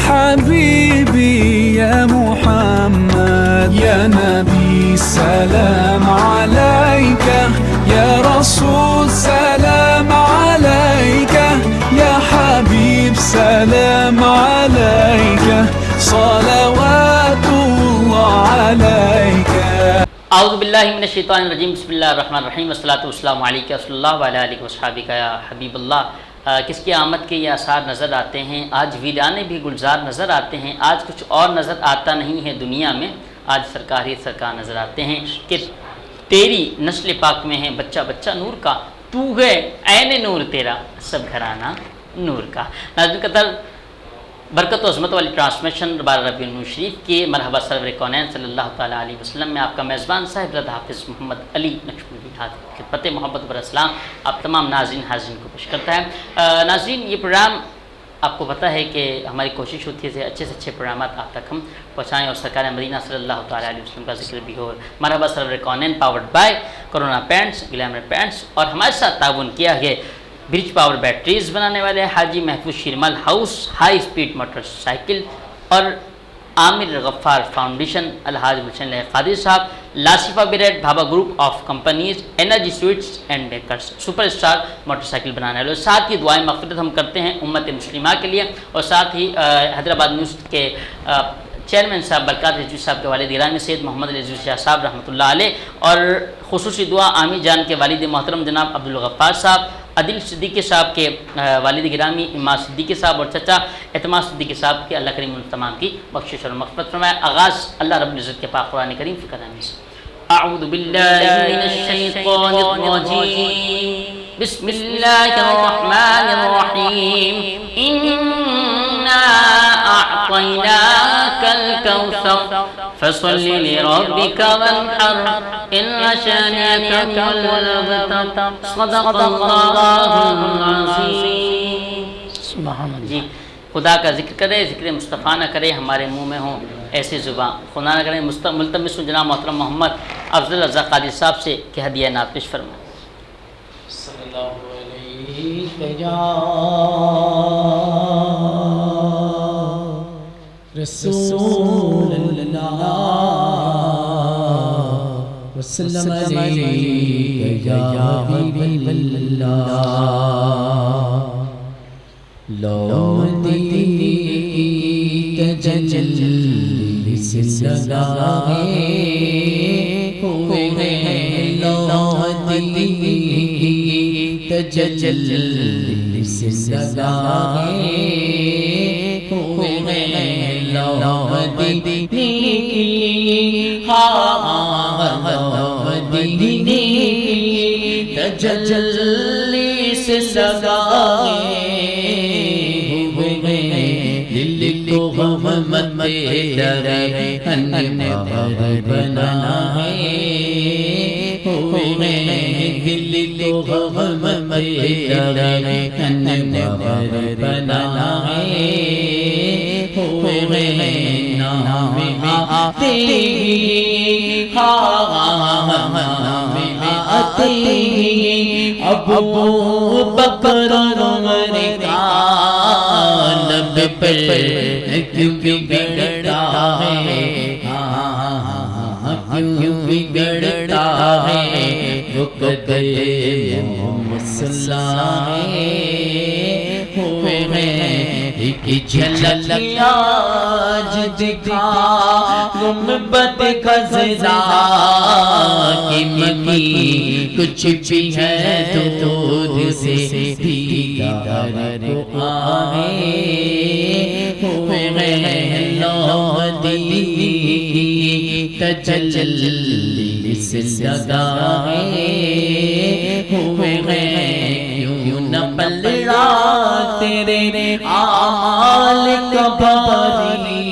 حبيبي يا محمد يا نبي سلام عليك يا رسول سلام عليك يا حبيب سلام عليك صلوات الله عليك اعوذ باللہ من الشیطان الرجیم بسم اللہ الرحمن الرحیم والصلاۃ والسلام علیکہ رسول اللہ وعلی آلہ وصحبہ یا حبیب اللہ۔ کس کی آمد کے یہ آثار نظر آتے ہیں، آج ویرانے بھی گلزار نظر آتے ہیں، آج کچھ اور نظر آتا نہیں ہے دنیا میں، آج سرکار ہی سرکار نظر آتے ہیں کہ تیری نسل پاک میں ہے بچہ بچہ نور کا، تو ہے عین نور تیرا سب گھرانہ نور کا۔ ناظرین قدر، برکت و عظمت والی ٹرانسمیشن 12 ربیع النور شریف کے مرحبا سرور کونین صلی اللہ تعالیٰ علیہ وسلم میں آپ کا میزبان صاحب رضا حافظ محمد علی نقشبندی خدمت محبت و اسلام آپ تمام ناظرین حاضرین کو پیش کرتا ہے۔ ناظرین، یہ پروگرام آپ کو پتہ ہے کہ ہماری کوشش ہوتی ہے اچھے سے اچھے پروگرامات آپ تک ہم پہنچائیں اور سرکار مدینہ صلی اللہ تعالیٰ علیہ وسلم کا ذکر بھی ہو۔ مرحبا سرور کونین powered by Corona paints, glamour paints, اور ہمارے ساتھ تعاون کیا ہے برج پاور بیٹریز بنانے والے Haji Mahfooz Sheermal house high speed motorcycle اور Amir Ghaffar foundation Alhaj Gulshan Qadri Sahib, Lasfa bread Bhabha group of companies, energy sweets and bakers, super star motorcycle بنانے والے۔ ساتھ ہی دعائیں مغفرت ہم کرتے ہیں امت مسلمہ کے لیے، اور ساتھ ہی حیدرآباد نیوز کے چیئرمین صاحب برکات رضوی صاحب کے والد گرامی سید محمد رضوی شاہ صاحب رحمۃ اللہ علیہ، اور خصوصی دعا عامی جان کے والد محترم جناب عبدالغفار صاحب، عدل صدیقی صاحب کے والد گرامی امام صدیقی صاحب اور چچا اعتماد صدیقی صاحب کے اللہ کریم تمام کی بخشش اور مغفرت فرمائے۔ آغاز اللہ رب العزت کے پاک قرآن کریم فی کلام سے۔ اعوذ باللہ من الشیطان الرجیم، بسم اللہ الرحمن الرحیم، انا اعطیناک الکوثر فصل لربک وانحر ان شانئک هو الابتر صدق اللہ العظیم۔ سبحان اللہ۔ جی، خدا کا ذکر کرے، ذکر مصطفیٰ نہ کرے ہمارے منہ میں ہوں ایسی زباں، خدا نہ کرے ملتمس جناب محترم محمد افضل رضا قادری صاحب سے کہ ہدیہ نعت پیش فرمائیں۔ صلی اللہ علیہ یا رسول اللہ وسلم علیہ یا حبیب اللہ، لو مدینی تجلی سے لگائے ہوئے ہیں، لو مدینی تجلی سے لگائے ہوئے ہیں، لو مدینی مدینی تجلی سے لگائے ہوئے ہیں، دل کو محمد تیرے انوار بنائے ہوئے ہیں، دل کو محمد تیرے انوار بنائے ہوئے ہیں، نام آتے ابو بکر عمر کا لب پر کیوں بگڑتا ہے، کیوں بگڑتا ہے، وہ قدر محمد صلی اللہ ہوئے ہیں، ایک جھلک آج دکھا گنبد خضرا کی مکی، کچھ بھی ہے تو دور سے دیدار کو آئے ہوئے ہیں، لو مدینی تجلی سے لگائے ہوئے ہیں، کیوں نہ پلڑا تیرے آل کا باری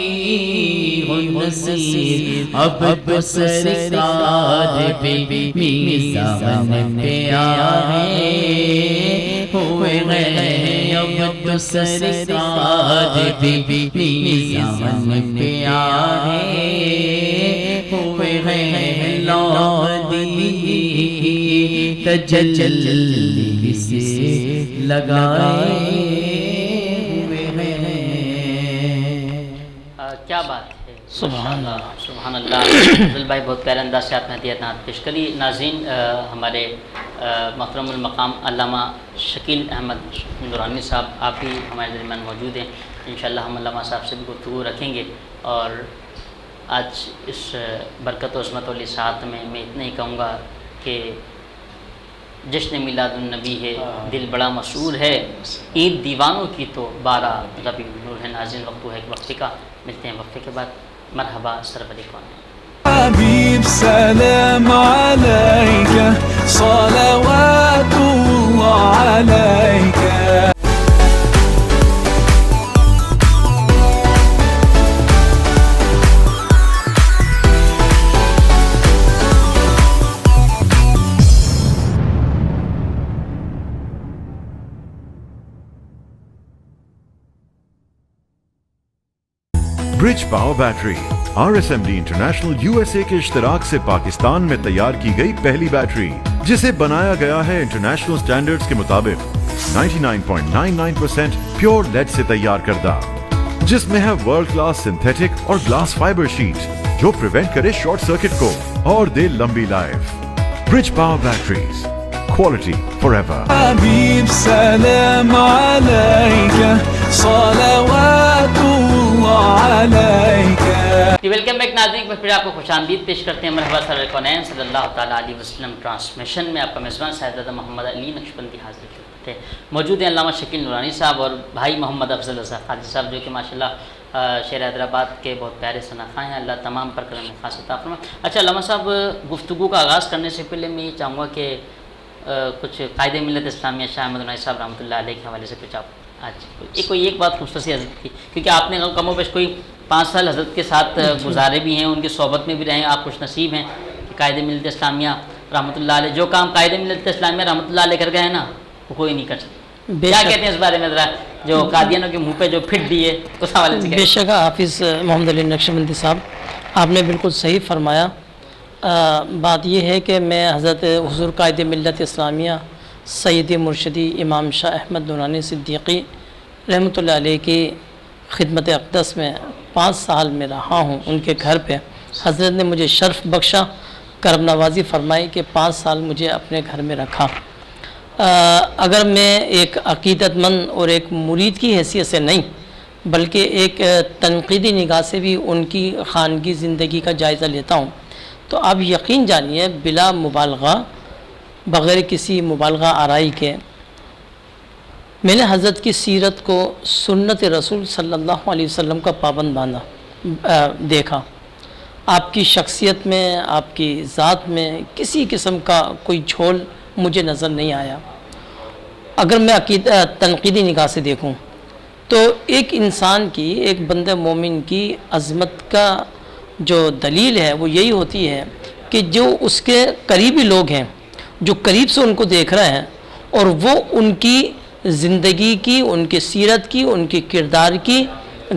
ہو نصیب، اب سرکار بھی میزان پہ آئے ہوئے ہیں، اب سرکار بھی میزان پہ آئے ہوئے ہیں، لو مدینی تجلی سے لگائے ہوئے ہیں۔ کیا بات ہے، سبحان اللہ، سبحان اللہ۔ فضل بھائی بہت پیارے انداز سے آپ نے ہدیت نعت پیش کری۔ ناظرین، ہمارے محترم المقام علامہ شکیل احمد نورانی صاحب آپ بھی ہمارے درمیان موجود ہیں۔ انشاءاللہ ہم علامہ صاحب سے بھی گفتگو رکھیں گے، اور آج اس برکت و عظمت والی ساعت میں اتنا ہی کہوں گا کہ جشن میلاد النبی ہے، دل بڑا مسرور ہے، عید دیوانوں کی تو 12 ربیع النور ہے۔ ناظرین، وقت ہے ایک وقفے کا، ملتے ہیں وقفے کے بعد۔ مرحبا سرور کون ہے حبيب سلام عليك صلوات الله عليك. Bridge power battery RSMD international USA کے اشتراک سے پاکستان میں تیار کی گئی پہلی بیٹری، جسے بنایا گیا ہے انٹرنیشنل سٹینڈرڈز کے مطابق 99.99% پیور لیڈ سے تیار کردہ، جس میں ہے ورلڈ کلاس سنتھیٹک اور گلاس فائبر شیٹ جو پریونٹ کرے شارٹ سرکٹ کو اور دے لمبی life. Bridge power batteries, quality forever. حبيب سلام عليك صلوات الله عليك. ویلکم بیک ناظرین، پھر آپ کو خوش آمدید پیش کرتے ہیں مرحبا سرور کونین صلی اللہ تعالیٰ علیہ وسلم ٹرانسمیشن میں۔ آپ کا میزبان صاحبزادہ محمد علی نقشبندی حاضر تھے۔ موجود ہیں علامہ شکیل نورانی صاحب اور بھائی محمد افضل رضا قادری صاحب، جو کہ ماشاءاللہ شہر حیدرآباد کے بہت پیارے صنعفاں ہیں۔ اللہ تمام پر کرم خاص عطا فرمائے۔ اچھا علامہ صاحب، گفتگو کا آغاز کرنے سے پہلے میں یہ چاہوں گا کہ کچھ قائد ملت اسلامیہ شاہ احمد نورانی صاحب رحمۃ اللہ علیہ کے حوالے سے کچھ آپ آج کوئی ایک بات خصوصی حضرت کی، کیونکہ آپ نے کم و بیش کوئی 5 سال حضرت کے ساتھ گزارے بھی ہیں، ان کی صحبت میں بھی رہے ہیں، آپ خوش نصیب ہیں کہ قائد ملت اسلامیہ رحمۃ اللہ علیہ جو کام قائد ملت اسلامیہ رحمۃ اللہ علیہ کر گئے ہیں نا، وہ کوئی نہیں کر سکتا۔ کیا کہتے ہیں اس بارے میں ذرا، جو قادیانوں کے منہ پہ جو پھٹ دیے اس حوالے سے؟ بے شک حافظ محمد علی نقشبندی صاحب، آپ نے بالکل صحیح فرمایا۔ بات یہ ہے کہ میں حضرت حضور قائد ملت اسلامیہ سید مرشدی امام شاہ احمد نورانی صدیقی رحمۃ اللہ علیہ کی خدمت اقدس میں 5 سال میں رہا ہوں۔ ان کے گھر پہ حضرت نے مجھے شرف بخشا، کرم نوازی فرمائی کہ 5 سال مجھے اپنے گھر میں رکھا۔ اگر میں ایک عقیدت مند اور ایک مرید کی حیثیت سے نہیں، بلکہ ایک تنقیدی نگاہ سے بھی ان کی خانگی زندگی کا جائزہ لیتا ہوں، تو آپ یقین جانیے بلا مبالغہ، بغیر کسی مبالغہ آرائی کے، میں نے حضرت کی سیرت کو سنت رسول صلی اللہ علیہ وسلم کا پابند دیکھا۔ آپ کی شخصیت میں، آپ کی ذات میں کسی قسم کا کوئی جھول مجھے نظر نہیں آیا۔ اگر میں تنقیدی نگاہ سے دیکھوں تو ایک انسان کی، ایک بندہ مومن کی عظمت کا جو دلیل ہے وہ یہی ہوتی ہے کہ جو اس کے قریبی لوگ ہیں، جو قریب سے ان کو دیکھ رہے ہیں، اور وہ ان کی زندگی کی، ان کی سیرت کی، ان کے کردار کی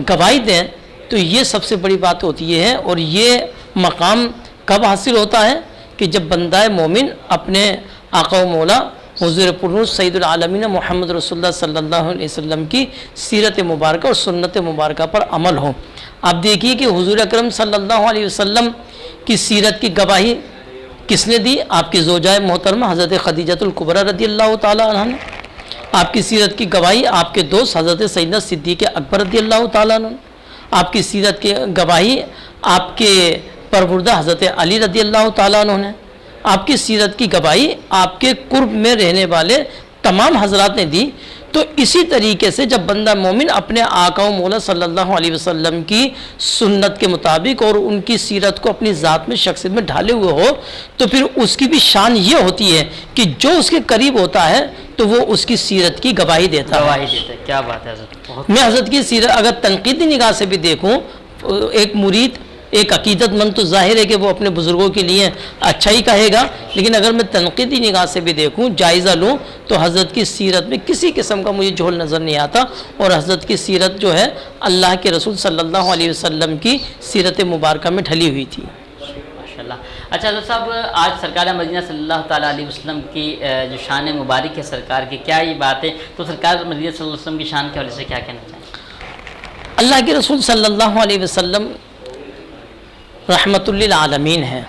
گواہی دیں، تو یہ سب سے بڑی بات ہوتی ہے۔ اور یہ مقام کب حاصل ہوتا ہے کہ جب بندہ مومن اپنے آقا و مولا حضور پرنور سید العالمین محمد رسول اللہ صلی اللہ علیہ وسلم کی سیرت مبارکہ اور سنت مبارکہ پر عمل ہو۔ آپ دیکھیے کہ حضور اکرم صلی اللہ علیہ وسلم کی سیرت کی گواہی کس نے دی؟ آپ کی زوجہ محترمہ حضرت خدیجۃ الکبریٰ رضی اللہ تعالیٰ عنہ نے۔ آپ کی سیرت کی گواہی آپ کے دوست حضرت سیدنا صدیق اکبر رضی اللہ تعالیٰ عنہ۔ آپ کی سیرت کی گواہی آپ کے پروردہ حضرت علی رضی اللہ تعالیٰ عنہ نے۔ آپ کی سیرت کی گواہی آپ کے قرب میں رہنے والے تمام حضرات نے دی۔ تو اسی طریقے سے جب بندہ مومن اپنے آقا و مولا صلی اللہ علیہ وسلم کی سنت کے مطابق اور ان کی سیرت کو اپنی ذات میں، شخصیت میں ڈھالے ہوئے ہو، تو پھر اس کی بھی شان یہ ہوتی ہے کہ جو اس کے قریب ہوتا ہے تو وہ اس کی سیرت کی گواہی دیتا ہے۔ کیا بات ہے حضرت۔ میں حضرت کی سیرت اگر تنقیدی نگاہ سے بھی دیکھوں، ایک مرید، ایک عقیدت مند تو ظاہر ہے کہ وہ اپنے بزرگوں کے لیے اچھا ہی کہے گا، لیکن اگر میں تنقیدی نگاہ سے بھی دیکھوں، جائزہ لوں، تو حضرت کی سیرت میں کسی قسم کا مجھے جھول نظر نہیں آتا۔ اور حضرت کی سیرت جو ہے اللہ کے رسول صلی اللہ علیہ وسلم کی سیرت مبارکہ میں ڈھلی ہوئی تھی۔ ماشاءاللہ۔ اچھا حضرت صاحب، آج سرکار مدینہ صلی اللہ تعالیٰ علیہ وسلم کی جو شان مبارک ہے سرکار کی، کیا یہ بات ہے؟ تو سرکار مدینہ صلی اللہ علیہ وسلم کی شان کے حوالے سے کیا کہنا چاہیں؟ اللہ کے رسول صلی اللہ علیہ وسلم رحمت للعالمین ہیں،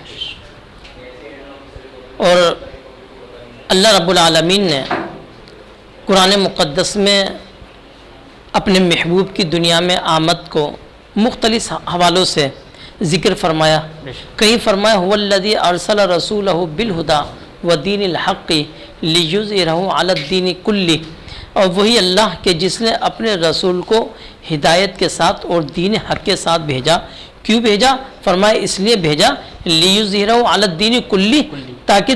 اور اللہ رب العالمین نے قرآن مقدس میں اپنے محبوب کی دنیا میں آمد کو مختلف حوالوں سے ذکر فرمایا. کہیں فرمایا هو الذی ارسل رسولہ بالہدی ودین الحق لیظہرہ علی الدین کلہ، اور وہی اللہ کہ جس نے اپنے رسول کو ہدایت کے ساتھ اور دین حق کے ساتھ بھیجا. کیوں بھیجا؟ فرمایا اس لیے بھیجا لیظہرہ علی الدین کلہ، تاکہ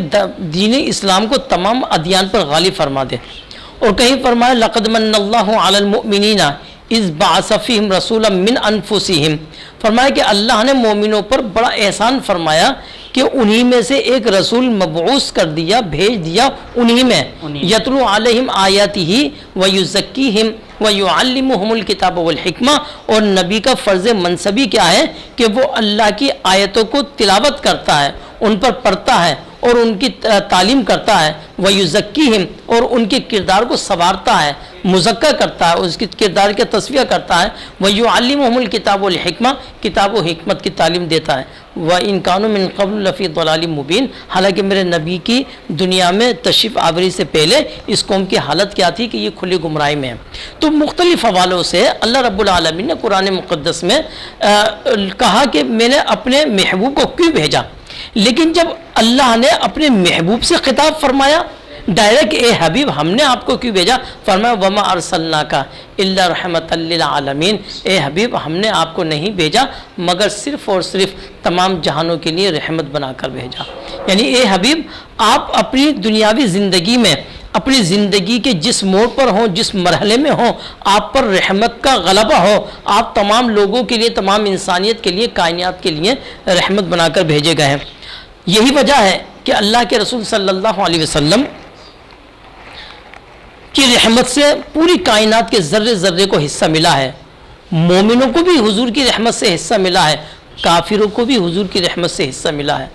دین اسلام کو تمام ادیان پر غالب فرما دے. اور کہیں فرمایا لقد من اللہ علی المؤمنین اذ بعث فیہم رسولا من انفسہم، فرمایا کہ اللہ نے مومنوں پر بڑا احسان فرمایا کہ انہی میں سے ایک رسول مبعوث کر دیا، بھیج دیا انہی میں. یتلو علیہم آیاتہ ویزکیہم ویعلمہم الکتاب والحکمہ، اور نبی کا فرض منصبی کیا ہے کہ وہ اللہ کی آیتوں کو تلاوت کرتا ہے، ان پر پڑھتا ہے اور ان کی تعلیم کرتا ہے. ویزکیہم، اور ان کے کردار کو سنوارتا ہے، مزکہ کرتا ہے، اس کے کردار کا تصفیہ کرتا ہے. ویعلمہم الکتاب والحکمہ، کتاب و حکمت کی تعلیم دیتا ہے. وَإِن كَانُوا مِن قَبْلُ لَفِي ضَلَالٍ مُبِينٍ، حالانکہ میرے نبی کی دنیا میں تشریف آوری سے پہلے اس قوم کی حالت کیا تھی کہ یہ کھلی گمراہی میں ہے. تو مختلف حوالوں سے اللہ رب العالمین نے قرآن مقدس میں کہا کہ میں نے اپنے محبوب کو کیوں بھیجا. لیکن جب اللہ نے اپنے محبوب سے خطاب فرمایا ڈائریکٹ، اے حبیب ہم نے آپ کو کیوں بھیجا، فرمایا وما ارسلناک الا رحمۃ للعالمین، اے حبیب ہم نے آپ کو نہیں بھیجا مگر صرف اور صرف تمام جہانوں کے لیے رحمت بنا کر بھیجا. یعنی اے حبیب آپ اپنی دنیاوی زندگی میں، اپنی زندگی کے جس موڑ پر ہوں، جس مرحلے میں ہوں، آپ پر رحمت کا غلبہ ہو. آپ تمام لوگوں کے لیے، تمام انسانیت کے لیے، کائنات کے لیے رحمت بنا کر بھیجے گئے ہیں. یہی وجہ ہے کہ اللہ کے رسول صلی اللہ علیہ وسلم کی رحمت سے پوری کائنات کے ذرے ذرے کو حصہ ملا ہے. مومنوں کو بھی حضور کی رحمت سے حصہ ملا ہے، کافروں کو بھی حضور کی رحمت سے حصہ ملا ہے.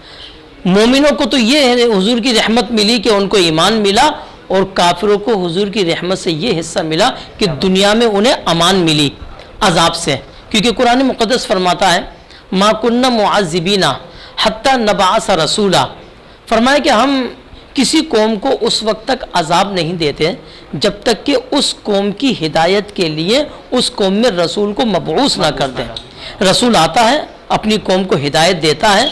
مومنوں کو تو یہ ہے حضور کی رحمت ملی کہ ان کو ایمان ملا، اور کافروں کو حضور کی رحمت سے یہ حصہ ملا کہ دنیا میں انہیں امان ملی عذاب سے. کیونکہ قرآن مقدس فرماتا ہے ما کننا معذبین حتی نبعث رسولا، فرمایا کہ ہم کسی قوم کو اس وقت تک عذاب نہیں دیتے جب تک کہ اس قوم کی ہدایت کے لیے اس قوم میں رسول کو مبعوث نہ کر دیں. رسول آتا ہے، اپنی قوم کو ہدایت دیتا ہے،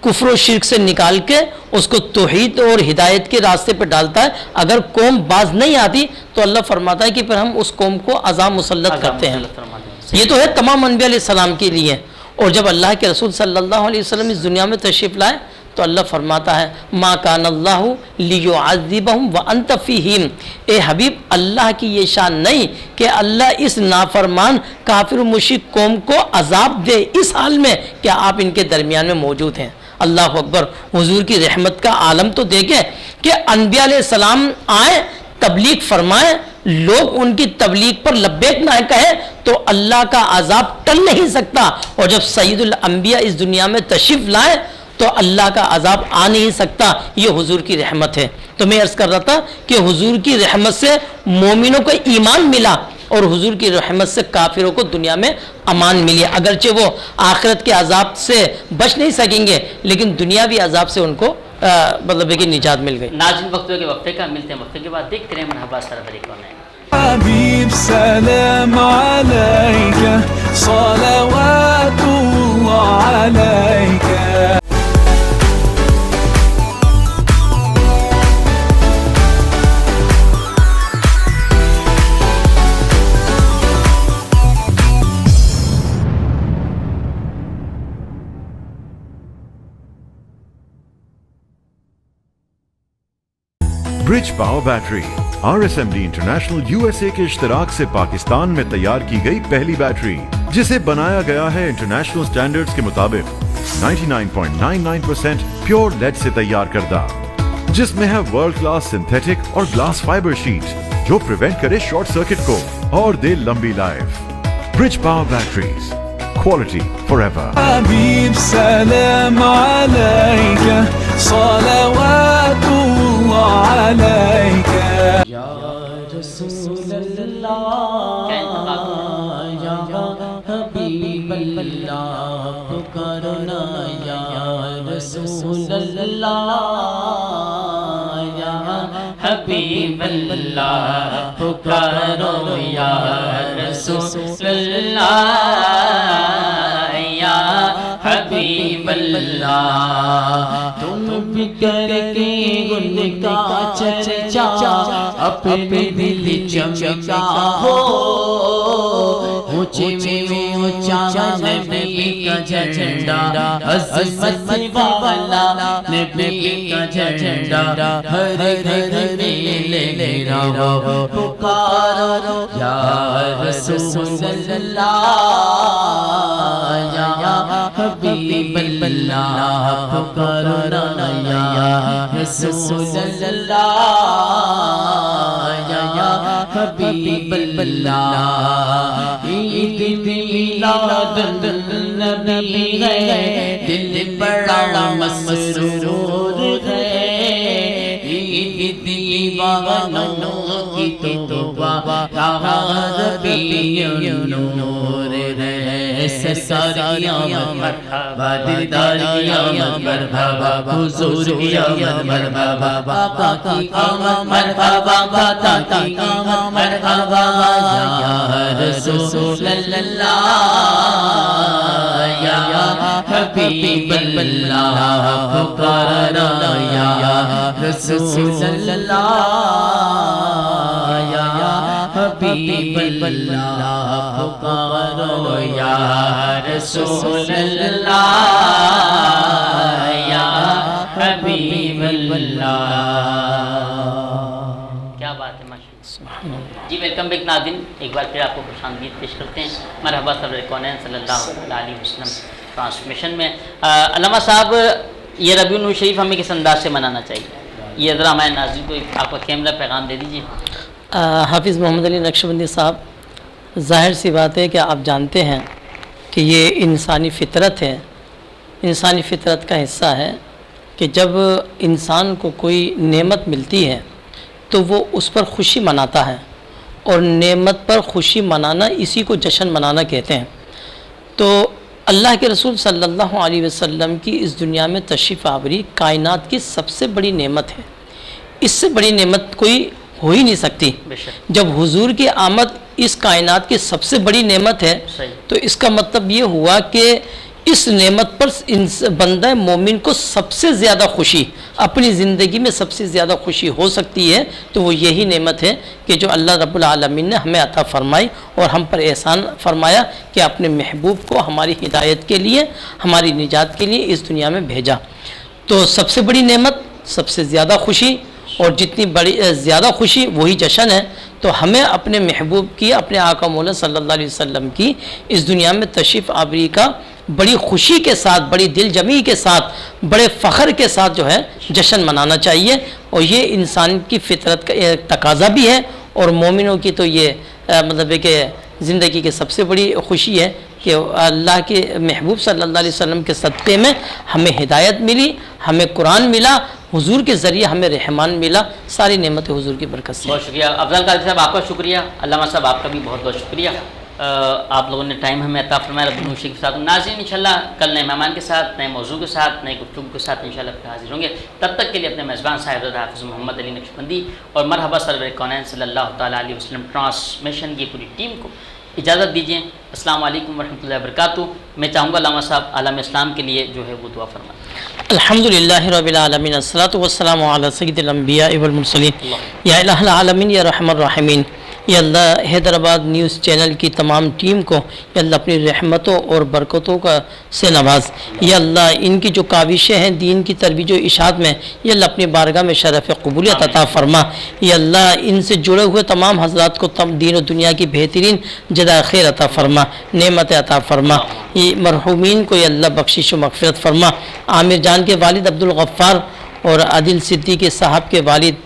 کفر و شرک سے نکال کے اس کو توحید اور ہدایت کے راستے پہ ڈالتا ہے. اگر قوم باز نہیں آتی تو اللہ فرماتا ہے کہ پھر ہم اس قوم کو عذاب مسلط کرتے ہیں. یہ تو ہے تمام انبیاء علیہ السلام کے لیے. اور جب اللہ کے رسول صلی اللہ علیہ وسلم اس دنیا میں تشریف لائے تو اللہ فرماتا ہے ما کان اللہ لیعذبہم وانت فیہم، اے حبیب اللہ کی یہ شان نہیں کہ اللہ اس نافرمان کافر و مشرک قوم کو عذاب دے اس حال میں کہ آپ ان کے درمیان میں موجود ہیں. اللہ اکبر. حضور کی رحمت کا عالم تو دیکھیں کہ انبیاء علیہ السلام آئیں، تبلیغ فرمائیں، لوگ ان کی تبلیغ پر لبیک نہ کہیں تو اللہ کا عذاب ٹل نہیں سکتا. اور جب سید الانبیاء اس دنیا میں تشریف لائے تو اللہ کا عذاب آ نہیں سکتا. یہ حضور کی رحمت ہے. تو میں عرض کر رہا تھا کہ حضور کی رحمت سے مومنوں کو ایمان ملا اور حضور کی رحمت سے کافروں کو دنیا میں امان ملی. اگرچہ وہ آخرت کے عذاب سے بچ نہیں سکیں گے لیکن دنیاوی عذاب سے ان کو مطلب کہ نجات مل گئی. ناظرین وقت کے وقفے کا ملتے ہیں وقفے کے بعد دیکھتے رہیں مرحبا سرور کون ہے. حبيب سلام عليك صلوات الله عليك. Bridge power battery RSMD international USA کے اشتراک سے پاکستان میں تیار کی گئی پہلی بیٹری جسے بنایا گیا ہے انٹرنیشنل سٹینڈرڈز کے مطابق 99.99% پیور لیڈ سے تیار کردہ، جس میں ہے ورلڈ کلاس سنتھیٹک اور گلاس فائبر شیٹ جو پریونٹ کرے شارٹ سرکٹ کو اور دے لمبی life. Bridge power batteries, quality forever. حبيب سلام عليك صلوات الله عليك. یا رسول اللہ یا اللہ پکارنا یا رسول اللہ یا حبیب اللہ پکارو یا رسول اللہ یا حبیب اللہ تم بکر کے گل کا چرچا اپنے دل چمچا ہو اونچے میں اونچا نبی کا جھنڈا عظمت والا نبی کا جھنڈا ہر گھر میں لے رہا پکارو یا رسول اللہ یا حبیب اللہ پکارنا یا رسول اللہ یا حبیب اللہ عید میلاد النبی ہے دل بڑا مسرور ہے عید دیوانوں کی توبہ ربیع نور ہے سساریاں مرحبا دیداریاں مرحبا حضور کی آمد مرحبا آقا کی آمد مرحبا داتا کی آمد مرحبا یا رسول اللہ یا حبیب اللہ پکارنا یا رسول اللہ یا حبیب اللہ پکارو یا رسول اللہ یا حبیب اللہ. کیا بات ہے ماشاءاللہ. جی ویلکم بیک ناظرین، ایک بار پھر آپ کو خوش آمدید پیش کرتے ہیں مرحبا سرور کونین صلی اللہ علیہ وسلم ٹرانسمیشن میں. علامہ صاحب، یہ ربیع النور شریف ہمیں کس انداز سے منانا چاہیے؟ یہ ذرا ہمارے ناظرین کو آپ کا کیمرہ پیغام دے دیجیے. حافظ محمد علی نقشبندی صاحب، ظاہر سی بات ہے کہ آپ جانتے ہیں کہ یہ انسانی فطرت ہے، انسانی فطرت کا حصہ ہے کہ جب انسان کو کوئی نعمت ملتی ہے تو وہ اس پر خوشی مناتا ہے، اور نعمت پر خوشی منانا اسی کو جشن منانا کہتے ہیں. تو اللہ کے رسول صلی اللہ علیہ وسلم کی اس دنیا میں تشریف آوری کائنات کی سب سے بڑی نعمت ہے. اس سے بڑی نعمت کوئی ہو ہی نہیں سکتی. جب حضور کی آمد اس کائنات کی سب سے بڑی نعمت ہے تو اس کا مطلب یہ ہوا کہ اس نعمت پر بندہ مومن کو سب سے زیادہ خوشی، اپنی زندگی میں سب سے زیادہ خوشی ہو سکتی ہے تو وہ یہی نعمت ہے کہ جو اللہ رب العالمین نے ہمیں عطا فرمائی اور ہم پر احسان فرمایا کہ اپنے محبوب کو ہماری ہدایت کے لیے، ہماری نجات کے لیے اس دنیا میں بھیجا. تو سب سے بڑی نعمت، سب سے زیادہ خوشی، اور جتنی بڑی زیادہ خوشی وہی جشن ہے. تو ہمیں اپنے محبوب کی، اپنے آقا مولا صلی اللہ علیہ وسلم کی اس دنیا میں تشریف آوری کا بڑی خوشی کے ساتھ، بڑی دل جمی کے ساتھ، بڑے فخر کے ساتھ جو ہے جشن منانا چاہیے. اور یہ انسان کی فطرت کا تقاضا بھی ہے، اور مومنوں کی تو یہ مطلب ہے کہ زندگی کی سب سے بڑی خوشی ہے کہ اللہ کے محبوب صلی اللہ علیہ وسلم کے صدقے میں ہمیں ہدایت ملی، ہمیں قرآن ملا، حضور کے ذریعے ہمیں رحمان ملا. ساری نعمتیں حضور کی برکت سے. بہت شکریہ افضل قادری صاحب، آپ کا شکریہ. علامہ صاحب آپ کا بھی بہت بہت شکریہ. آپ لوگوں نے ٹائم ہمیں عطا فرمایا ربیع النور شریف کے ساتھ. ناظرین انشاءاللہ کل نئے مہمان کے ساتھ، نئے موضوع کے ساتھ، نئے گفتگو کے ساتھ انشاءاللہ پھر حاضر ہوں گے. تب تک کے لیے اپنے میزبان صاحب حافظ محمد علی نقشبندی اور مرحبا سرور کونین صلی اللہ تعالیٰ علیہ وسلم ٹرانسمیشن کی پوری ٹیم کو اجازت دیجیے. السلام علیکم ورحمۃ اللہ وبرکاتہ. میں چاہوں گا علامہ صاحب عالم اسلام کے لیے جو ہے وہ دعا فرمائیں. الحمدللہ رب العالمین، الصلاۃ والسلام علی سید الانبیاء والمرسلین، یا الہ العالمین یا رحم الراحمین. یا اللہ حیدرآباد نیوز چینل کی تمام ٹیم کو یا اللہ اپنی رحمتوں اور برکتوں کا سے نواز. یا اللہ ان کی جو کاوشیں ہیں دین کی ترویج و اشاعت میں، یا اللہ اپنی بارگاہ میں شرف قبولیت عطا فرما. یا اللہ ان سے جڑے ہوئے تمام حضرات کو دین و دنیا کی بہترین جزائے خیر عطا فرما، نعمت عطا فرما. یہ مرحومین کو یا اللہ بخشش و مغفرت فرما. عامر جان کے والد عبدالغفار اور عادل صدیقی صاحب کے والد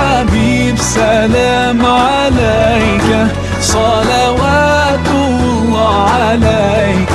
حبيب سلام عليك صلوات الله عليك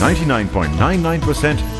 99.99%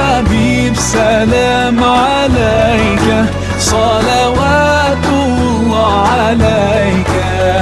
حبيب سلام عليك